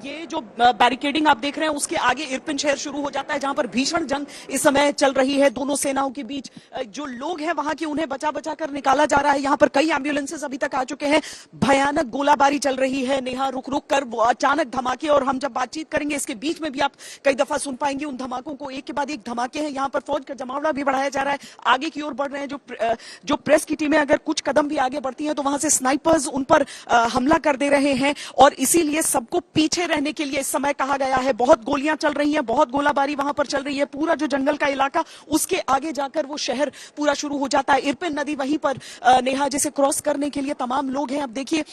ये जो बैरिकेडिंग आप देख रहे हैं उसके आगे इरपिन शहर शुरू हो जाता है, जहां पर भीषण जंग इस समय चल रही है दोनों सेनाओं के बीच। जो लोग हैं वहां के उन्हें बचा बचा कर निकाला जा रहा है। यहाँ पर कई एम्बुलेंसेस अभी तक आ चुके हैं। भयानक गोलाबारी चल रही है नेहा, रुक रुक कर अचानक धमाके, और हम जब बातचीत करेंगे इसके बीच में भी आप कई दफा सुन पाएंगे उन धमाकों को। एक के बाद एक धमाके हैं। यहाँ पर फौज का जमावड़ा भी बढ़ाया जा रहा है, आगे की ओर बढ़ रहे हैं। जो प्रेस की टीमें अगर कुछ कदम भी आगे बढ़ती हैं तो वहां से स्नाइपर्स उन पर हमला कर दे रहे हैं, और इसीलिए सबको पीछे रहने के लिए इस समय कहा गया है। बहुत गोलियां चल रही हैं, बहुत गोलाबारी वहां पर चल रही है। पूरा जो जंगल का इलाका, उसके आगे जाकर वो शहर पूरा शुरू हो जाता है। इरपिन नदी वहीं पर नेहा जिसे क्रॉस करने के लिए तमाम लोग हैं। अब देखिए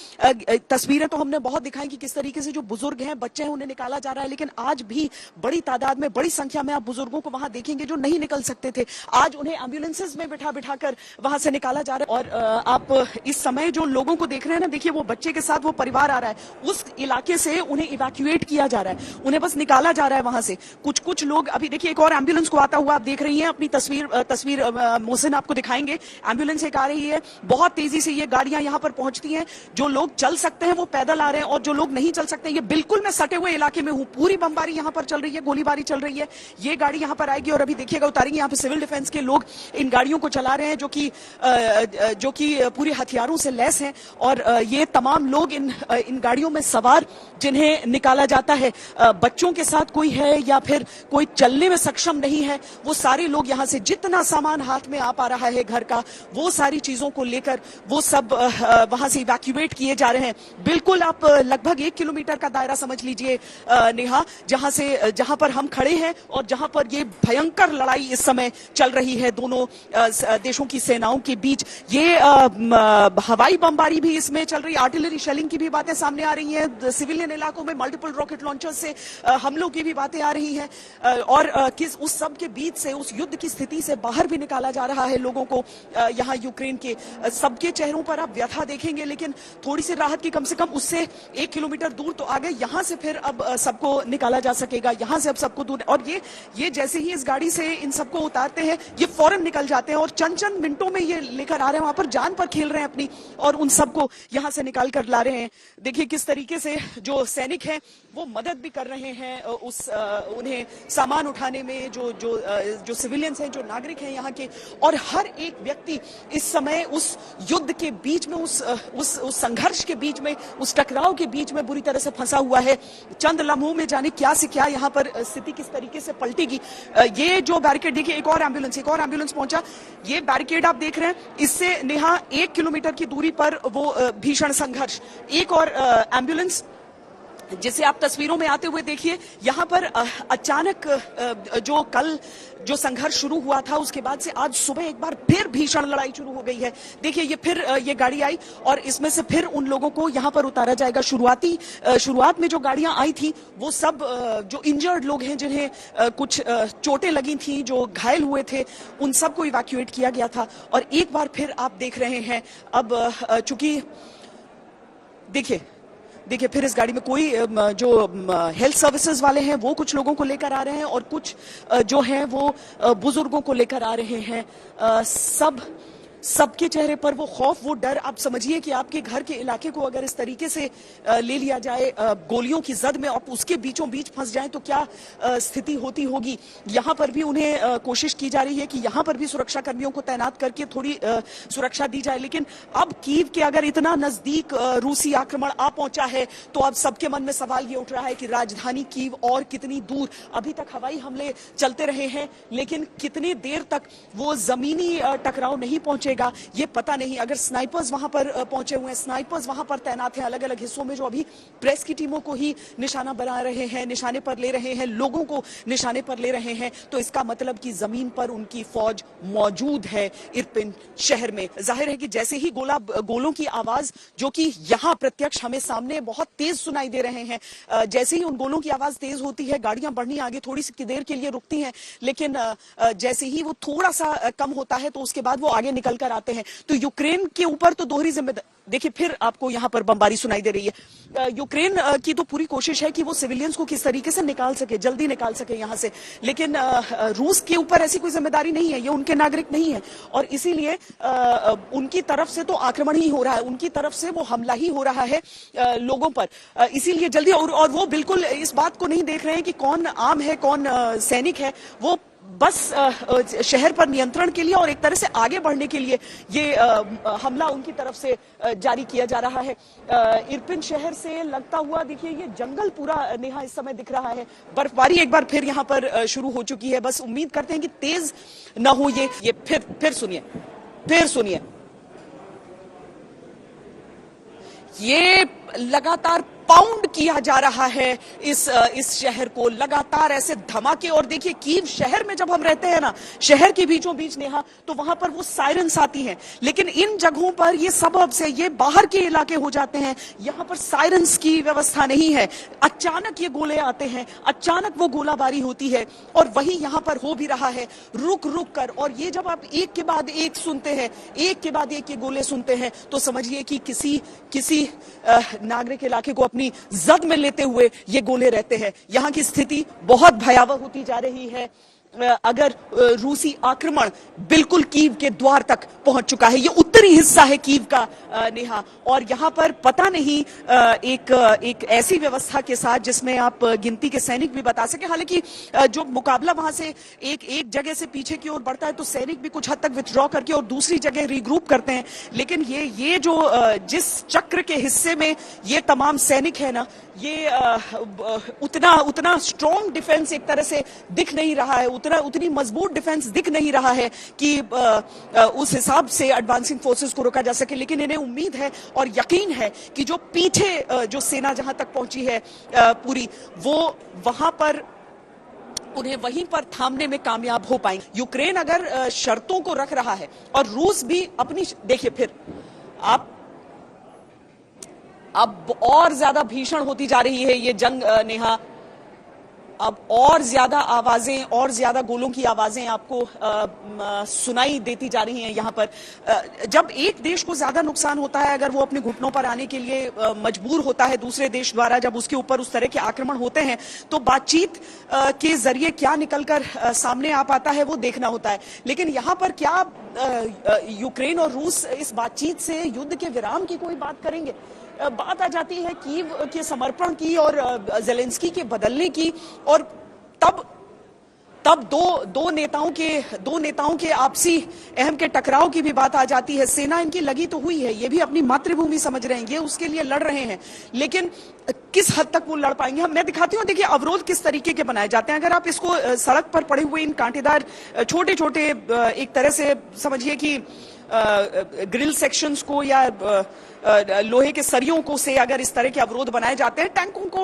तस्वीरें तो हमने बहुत दिखाई कि किस तरीके से जो बुजुर्ग हैं, बच्चे हैं, उन्हें निकाला जा रहा है, लेकिन आज भी बड़ी तादाद में, बड़ी संख्या में आप बुजुर्गों को वहां देखेंगे जो नहीं निकल सकते थे। आज उन्हें एम्बुलेंसेज में बिठा बिठा कर वहां से निकाला जा रहा है। और आप इस समय जो लोगों को देख रहे हैं ना, देखिए वो बच्चे के साथ वो परिवार आ रहा है, उस इलाके से उन्हें इवैक्यूएट किया जा रहा है, उन्हें बस निकाला जा रहा है वहां से। कुछ लोग अभी देखिए एक और एम्बुलेंस को आता हुआ आप देख रही हैं, अपनी तस्वीर मोहसिन आपको दिखाएंगे। एम्बुलेंस एक आ रही है, बहुत तेजी से ये गाड़ियां यहां पर पहुंचती हैं। जो लोग चल सकते हैं वो पैदल आ रहे हैं, और जो लोग नहीं चल सकते, ये बिल्कुल मैं सटे हुए इलाके में हूं, पूरी बमबारी यहां पर चल रही है, गोलीबारी चल रही है। ये गाड़ी यहां पर आएगी और अभी देखिएगा उतारेंगे। यहाँ पे सिविल डिफेंस के लोग इन गाड़ियों को चला रहे हैं जो कि पूरी हथियारों से लैस हैं, और ये तमाम लोग इन गाड़ियों में सवार जिन्हें निकाला जाता है, बच्चों के साथ कोई है या फिर कोई चलने में सक्षम नहीं है, वो सारे लोग यहां से जितना सामान हाथ में आ पा रहा है घर का, वो सारी चीजों को लेकर वो सब वहां से इवैक्यूएट किए जा रहे हैं। बिल्कुल आप लगभग 1 किलोमीटर का दायरा समझ लीजिए नेहा, जहां पर हम खड़े हैं और जहां पर ये भयंकर लड़ाई इस समय चल रही है दोनों देशों की सेनाओं के बीच। ये हवाई बमबारी भी इसमें चल रही है, आर्टिलरी शेलिंग की भी बातें सामने आ रही हैं, सिविलियन इलाकों में मल्टीपल रॉकेट लॉन्चर से हमलों की भी बातें आ रही हैं, और किस उस सब के बीच से, उस युद्ध की स्थिति से बाहर भी निकाला जा रहा है लोगों को। यहाँ यूक्रेन के सबके चेहरों पर आप व्यथा देखेंगे, लेकिन थोड़ी सी राहत की, कम से कम उससे 1 किलोमीटर दूर तो आ गए। यहाँ से फिर अब सबको निकाला जा सकेगा, यहाँ से अब सबको दूर। और ये जैसे ही इस गाड़ी से इन सबको उतारते हैं, ये फौरन निकल जाते हैं और चंद मिनटों में ये लेकर आ रहे हैं, वहां पर जान पर खेल रहे हैं अपनी, और उन सबको यहां से निकाल कर ला रहे हैं। देखिए किस तरीके से जो सैनिक हैं वो मदद भी कर रहे हैं उन्हें सामान उठाने में, जो सिविलियंस हैं, जो नागरिक हैं यहाँ के। और हर एक व्यक्ति इस समय उस युद्ध के बीच में, उस संघर्ष के बीच में, उस टकराव के बीच में बुरी तरह से फंसा हुआ है। चंद लम्हों में जाने क्या से क्या यहाँ पर स्थिति किस तरीके से पलटेगी। ये जो बैरिकेड देखिए, एक और एम्बुलेंस पहुंचा। ये बैरिकेड आप देख रहे हैं, इससे नेहा 1 किलोमीटर की दूरी पर वो भीषण संघर्ष। एक और एम्बुलेंस जिसे आप तस्वीरों में आते हुए देखिए, यहां पर अचानक जो संघर्ष शुरू हुआ था, उसके बाद से आज सुबह एक बार फिर भीषण लड़ाई शुरू हो गई है। देखिए ये फिर ये गाड़ी आई और इसमें से फिर उन लोगों को यहां पर उतारा जाएगा। शुरुआत में जो गाड़ियां आई थी वो सब जो इंजर्ड लोग हैं, जिन्हें कुछ चोटें लगी थी, जो घायल हुए थे, उन सबको इवैक्यूएट किया गया था। और एक बार फिर आप देख रहे हैं अब चूंकि देखिए फिर इस गाड़ी में कोई जो हेल्थ सर्विसेज वाले हैं वो कुछ लोगों को लेकर आ रहे हैं, और कुछ जो हैं वो बुजुर्गों को लेकर आ रहे हैं। सबके चेहरे पर वो खौफ, वो डर। आप समझिए कि आपके घर के इलाके को अगर इस तरीके से ले लिया जाए गोलियों की जद में, आप उसके बीचों बीच फंस जाएं तो क्या स्थिति होती होगी। यहाँ पर भी उन्हें कोशिश की जा रही है कि यहाँ पर भी सुरक्षा कर्मियों को तैनात करके थोड़ी सुरक्षा दी जाए। लेकिन अब कीव के अगर इतना नजदीक रूसी आक्रमण आ पहुंचा है तो अब सबके मन में सवाल ये उठ रहा है कि राजधानी कीव और कितनी दूर। अभी तक हवाई हमले चलते रहे हैं, लेकिन कितनी देर तक वो जमीनी टकराव नहीं पहुंचे ये पता नहीं। अगर स्नाइपर्स वहां पर पहुंचे हुए हैं, स्नाइपर्स वहां पर तैनात हैं अलग अलग हिस्सों में, जो अभी प्रेस की टीमों को ही निशाना बना रहे हैं, निशाने पर ले रहे हैं, लोगों को निशाने पर ले रहे हैं, तो इसका मतलब कि जमीन पर उनकी फौज मौजूद है इरपिन शहर में। जाहिर है कि जैसे ही गोलों की आवाज, जो कि यहां प्रत्यक्ष हमें सामने बहुत तेज सुनाई दे रहे हैं, जैसे ही उन गोलों की आवाज तेज होती है, गाड़ियां बढ़नी आगे थोड़ी सी देर के लिए रुकती हैं, लेकिन जैसे ही वो थोड़ा सा कम होता है तो उसके बाद वो आगे निकल कर आते हैं। तो यूक्रेन के ऊपर तो दोहरी जिम्मेदारी, देखिए फिर आपको यहां पर बमबारी सुनाई दे रही है। यूक्रेन की तो पूरी कोशिश है कि वो सिविलियंस को किस तरीके से निकाल सके, जल्दी निकाल सके यहां से, लेकिन रूस के ऊपर ऐसी कोई जिम्मेदारी नहीं है, ये उनके नागरिक नहीं है और इसीलिए उनकी तरफ से तो आक्रमण ही हो रहा है, उनकी तरफ से वो हमला ही हो रहा है लोगों पर। इसीलिए जल्दी और वो बिल्कुल इस बात को नहीं देख रहे हैं कि कौन आम है कौन सैनिक है, वो बस शहर पर नियंत्रण के लिए और एक तरह से आगे बढ़ने के लिए ये हमला उनकी तरफ से जारी किया जा रहा है। इरपिन शहर से लगता हुआ देखिए ये जंगल पूरा नेहा इस समय दिख रहा है। बर्फबारी एक बार फिर यहाँ पर शुरू हो चुकी है, बस उम्मीद करते हैं कि तेज ना हो ये फिर सुनिए ये लगातार पाउंड किया जा रहा है इस शहर को, लगातार ऐसे धमाके। और देखिए कीव शहर में जब हम रहते हैं ना, शहर के बीचों बीच नेहा, तो वहां पर वो सायरन्स आती हैं, लेकिन इन जगहों पर ये सबब से ये बाहर के इलाके हो जाते हैं, यहां पर सायरन्स की व्यवस्था नहीं है। अचानक ये गोले आते हैं, अचानक वो गोलाबारी होती है और वही यहां पर हो भी रहा है रुक रुक कर। और ये जब आप एक के बाद एक सुनते हैं, एक के बाद एक ये गोले सुनते हैं, तो समझिए कि किसी नागरिक इलाके को अपनी जद में लेते हुए ये गोले रहते हैं। यहां की स्थिति बहुत भयावह होती जा रही है। अगर रूसी आक्रमण बिल्कुल कीव के द्वार तक पहुंच चुका है, ये उत्तरी हिस्सा है कीव का नेहा, और यहां पर पता नहीं एक ऐसी व्यवस्था के साथ जिसमें आप गिनती के सैनिक भी बता सके। हालांकि जो मुकाबला वहां से एक जगह से पीछे की ओर बढ़ता है तो सैनिक भी कुछ हद तक विथड्रॉ करके और दूसरी जगह रीग्रुप करते हैं, लेकिन ये जो जिस चक्र के हिस्से में ये तमाम सैनिक है ना, ये उतना स्ट्रॉन्ग डिफेंस एक तरह से दिख नहीं रहा है, उतनी मजबूत डिफेंस दिख नहीं रहा है कि उस हिसाब से एडवांसिंग फोर्सेस को रोका जा सके। लेकिन इन्हें उम्मीद है और यकीन है कि जो पीछे जो सेना जहां तक पहुंची है पूरी, वो वहां पर उन्हें वहीं पर थामने में कामयाब हो पाएंगे। यूक्रेन अगर शर्तों को रख रहा है और रूस भी अपनी, देखिए फिर अब और ज्यादा भीषण होती जा रही है ये जंग नेहा। अब और ज्यादा आवाजें और ज्यादा गोलों की आवाजें आपको सुनाई देती जा रही हैं यहां पर। जब एक देश को ज्यादा नुकसान होता है, अगर वो अपने घुटनों पर आने के लिए मजबूर होता है दूसरे देश द्वारा, जब उसके ऊपर उस तरह के आक्रमण होते हैं, तो बातचीत के जरिए क्या निकलकर सामने आ पाता है वो देखना होता है। लेकिन यहां पर क्या यूक्रेन और रूस इस बातचीत से युद्ध के विराम की कोई बात करेंगे? बात आ जाती है कीव के समर्पण की और ज़ेलेंस्की के बदलने की, और तब दो नेताओं के आपसी अहम के टकराव की भी बात आ जाती है। सेना इनकी लगी तो हुई है, ये भी अपनी मातृभूमि समझ रहे हैं, ये उसके लिए लड़ रहे हैं, लेकिन किस हद तक वो लड़ पाएंगे? मैं दिखाती हूँ, देखिए अवरोध किस तरीके के बनाए जाते हैं। अगर आप इसको सड़क पर पड़े हुए इन कांटेदार छोटे छोटे एक तरह से समझिए कि ग्रिल सेक्शंस को या लोहे के सरियों को से अगर इस तरह के अवरोध बनाए जाते हैं,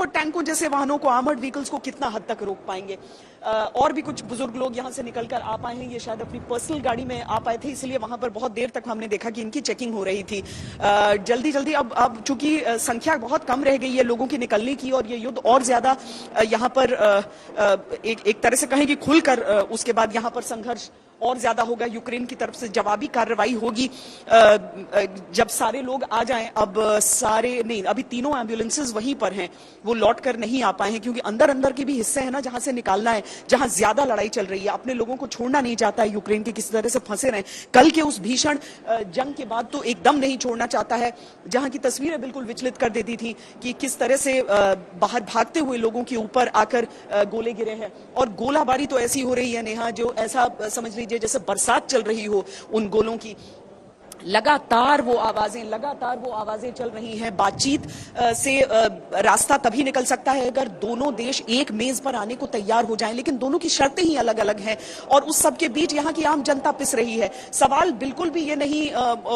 टैंकों जैसे वाहनों को, आर्मर्ड व्हीकल्स को कितना हद तक रोक पाएंगे? और भी कुछ बुजुर्ग लोग यहां से निकलकर आ पाए हैं, ये शायद अपनी पर्सनल गाड़ी में आ पाए थे, इसलिए वहां पर बहुत देर तक हमने देखा कि इनकी चेकिंग हो रही थी। जल्दी अब चूंकि संख्या बहुत कम रह गई है लोगों की निकलने की, और ये युद्ध और ज्यादा यहाँ पर एक तरह से कहें कि खुलकर उसके बाद यहाँ पर संघर्ष और ज्यादा होगा। यूक्रेन की तरफ से जवाबी कार्रवाई होगी जब सारे लोग आ जाएं। अब सारे नहीं, अभी तीनों एम्बुलेंसेस वहीं पर हैं, वो लौट कर नहीं आ पाए हैं, क्योंकि अंदर के भी हिस्से हैं ना जहां से निकालना है, जहां ज्यादा लड़ाई चल रही है। अपने लोगों को छोड़ना नहीं चाहता है यूक्रेन के, किसी तरह से फंसे रहे। कल के उस भीषण जंग के बाद तो एकदम नहीं छोड़ना चाहता है, जहां की तस्वीरें बिल्कुल विचलित कर देती थी कि किस तरह से बाहर भागते हुए लोगों के ऊपर आकर गोले गिरे हैं। और गोलाबारी तो ऐसी हो रही है नेहा, जो ऐसा समझ लीजिए जैसे बरसात चल रही हो उन गोलों की। लगातार वो आवाजें चल रही हैं। बातचीत से रास्ता तभी निकल सकता है अगर दोनों देश एक मेज पर आने को तैयार हो जाएं, लेकिन दोनों की शर्तें ही अलग अलग हैं, और उस सब के बीच यहाँ की आम जनता पिस रही है। सवाल बिल्कुल भी ये नहीं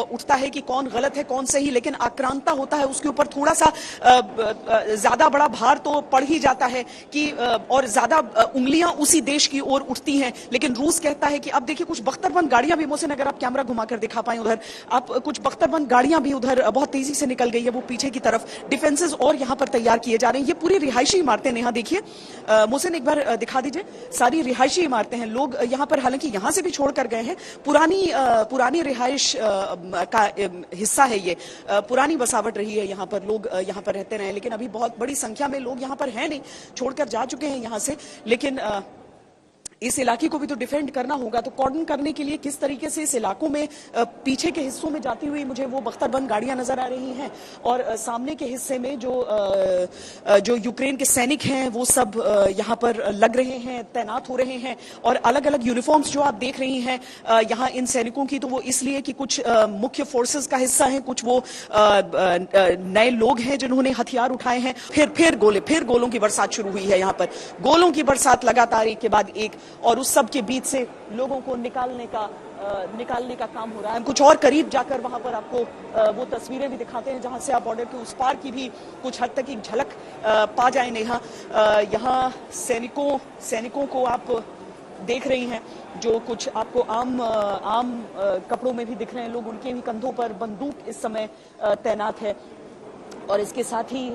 उठता है कि कौन गलत है कौन सही, लेकिन आक्रांता होता है उसके ऊपर थोड़ा सा ज्यादा बड़ा भार तो पड़ ही जाता है कि और ज्यादा उंगलियां उसी देश की ओर उठती हैं। लेकिन रूस कहता है कि अब देखिए कुछ बख्तरबंद गाड़ियां भी, मोहसिन अगर आप कैमरा घुमाकर दिखा पाए उधर, आप कुछ बख्तरबंद गाड़ियां भी उधर बहुत तेजी से निकल गई है, वो पीछे की तरफ डिफेंसेस और यहाँ पर तैयार किए जा रहे हैं। ये पूरी रिहायशी इमारतें नेहा देखिए, मोहसिन एक बार दिखा दीजिए, सारी रिहायशी इमारतें हैं। लोग यहाँ पर हालांकि यहाँ से भी छोड़ कर गए हैं, पुरानी रिहाइश का हिस्सा है ये, पुरानी बसावट रही है, यहाँ पर लोग यहाँ पर रहते रहे, लेकिन अभी बहुत बड़ी संख्या में लोग यहाँ पर हैं नहीं, छोड़कर जा चुके हैं यहाँ से। लेकिन इस इलाके को भी तो डिफेंड करना होगा, तो कॉर्डन करने के लिए किस तरीके से इस इलाकों में पीछे के हिस्सों में जाती हुई मुझे वो बख्तरबंद गाड़ियां नजर आ रही हैं, और सामने के हिस्से में जो यूक्रेन के सैनिक हैं वो सब यहाँ पर लग रहे हैं, तैनात हो रहे हैं, और अलग अलग यूनिफॉर्म्स जो आप देख रही हैं यहाँ इन सैनिकों की, तो वो इसलिए कि कुछ मुख्य फोर्सेस का हिस्सा है, कुछ वो नए लोग हैं जिन्होंने हथियार उठाए हैं। फिर गोलों की बरसात शुरू हुई है यहाँ पर, गोलों की बरसात लगातार एक के बाद एक, और उस सब के बीच से लोगों को निकालने का काम हो रहा है। कुछ और करीब जाकर वहां पर आपको वो तस्वीरें भी दिखाते हैं जहां से आप बॉर्डर के उस पार की भी कुछ हद तक एक झलक पा जाए नेहा। यहाँ सैनिकों को आप देख रही हैं जो कुछ आपको आम कपड़ों में भी दिख रहे हैं लोग, उनके भी कंधों पर बंदूक इस समय तैनात है, और इसके साथ ही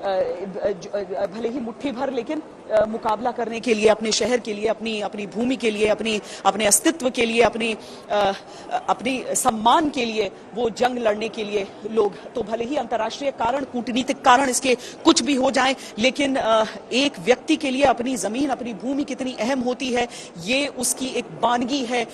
भले ही मुट्ठी भर, लेकिन मुकाबला करने के लिए, अपने शहर के लिए, अपनी भूमि के लिए, अपने अस्तित्व के लिए, अपनी सम्मान के लिए वो जंग लड़ने के लिए लोग, तो भले ही अंतर्राष्ट्रीय कारण, कूटनीतिक कारण इसके कुछ भी हो जाए, लेकिन एक व्यक्ति के लिए अपनी जमीन, अपनी भूमि कितनी अहम होती है, ये उसकी एक वानगी है,